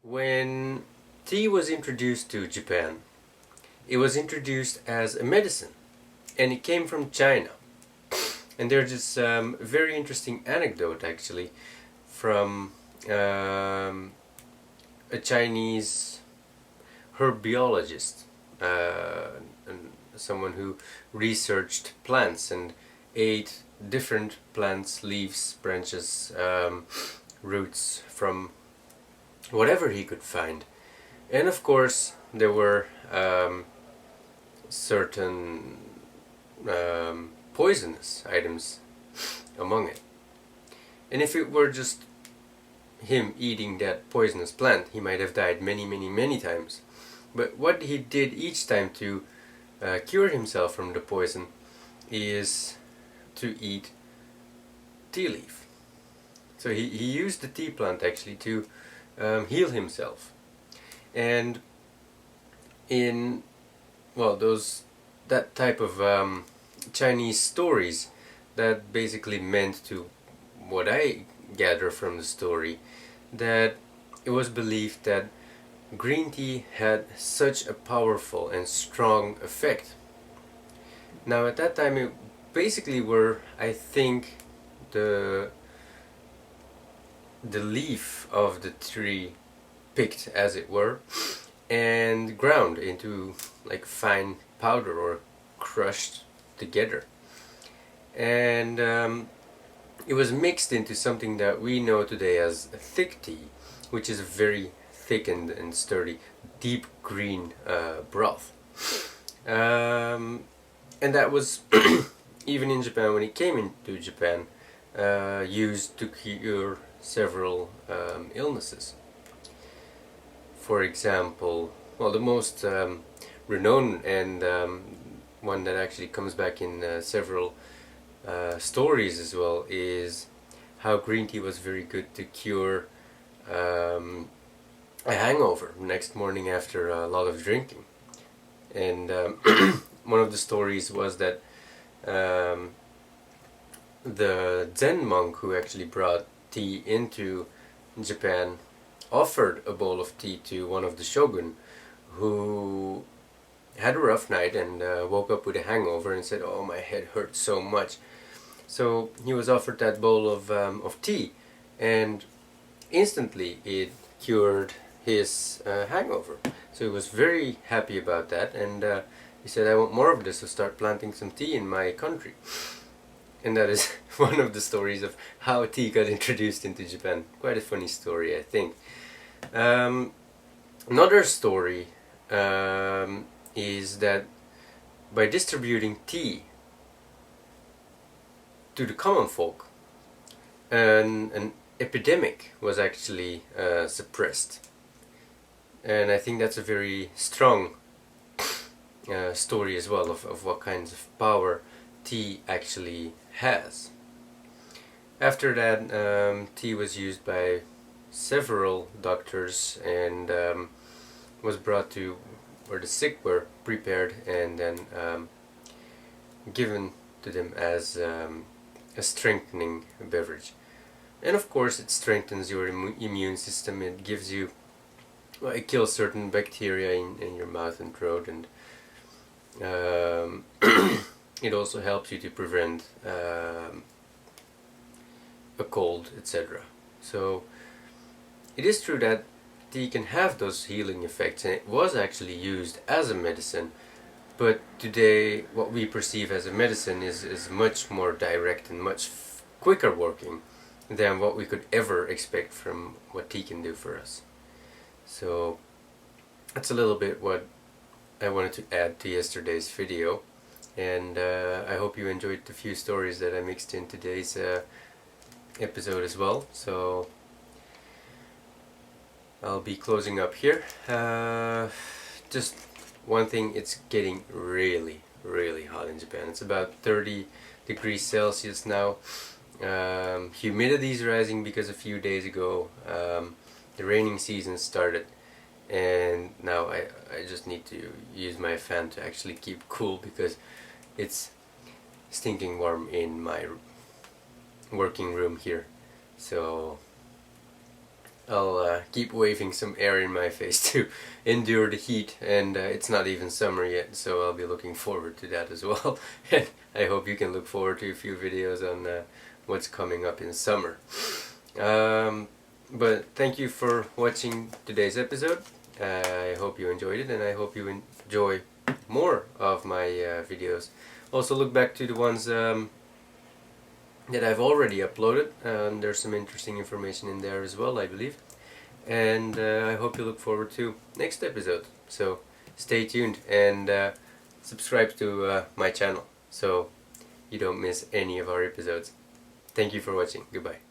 When tea was introduced to Japan, it was introduced as a medicine, and it came from China. And there's this very interesting anecdote actually from a Chinese herbiologist, and someone who researched plants and ate different plants, leaves, branches, roots from whatever he could find. And of course, there were certain poisonous items among it. And if it were just him eating that poisonous plant, he might have died many times. But what he did each time to cure himself from the poison is to eat tea leaf. So he used the tea plant actually to heal himself. And in that type of Chinese stories, that basically meant, to what I gather from the story, that it was believed that green tea had such a powerful and strong effect. Now at that time it basically were, I think, the leaf of the tree picked, as it were, and ground into like fine powder or crushed together. And it was mixed into something that we know today as a thick tea, which is a very thick and sturdy, deep green broth. And that was, even in Japan, when it came into Japan, used to cure several illnesses. For example, the most renowned and one that actually comes back in several stories as well is how green tea was very good to cure a hangover next morning after a lot of drinking. And one of the stories was that the Zen monk who actually brought tea into Japan offered a bowl of tea to one of the shogun, who had a rough night and woke up with a hangover and said, "Oh, my head hurts so much." So he was offered that bowl of tea, and instantly it cured his hangover. So he was very happy about that, and he said, "I want more of this, so start planting some tea in my country." And that is one of the stories of how tea got introduced into Japan. Quite a funny story, I think. Another story is that by distributing tea to the common folk, an epidemic was actually suppressed. And I think that's a very strong story as well of what kinds of power tea actually has. After that, tea was used by several doctors and was brought to where the sick were prepared and then given to them as a strengthening beverage. And of course it strengthens your immune system. It gives you, it kills certain bacteria in your mouth and throat, and it also helps you to prevent a cold, etc. So it is true that tea can have those healing effects, and it was actually used as a medicine, but today what we perceive as a medicine is much more direct and much quicker working than what we could ever expect from what tea can do for us. So that's a little bit what I wanted to add to yesterday's video, and I hope you enjoyed the few stories that I mixed in today's episode as well. So I'll be closing up here. Just one thing, it's getting really hot in Japan. It's about 30 degrees Celsius now. Humidity is rising because a few days ago the raining season started, and now I just need to use my fan to actually keep cool because it's stinking warm in my working room here. So I'll keep waving some air in my face to endure the heat, and it's not even summer yet, so I'll be looking forward to that as well. And I hope you can look forward to a few videos on what's coming up in summer. But thank you for watching today's episode. I hope you enjoyed it, and I hope you enjoy more of my videos. Also look back to the ones that I've already uploaded. There's some interesting information in there as well, I believe. And I hope you look forward to next episode. So stay tuned and subscribe to my channel so you don't miss any of our episodes. Thank you for watching. Goodbye.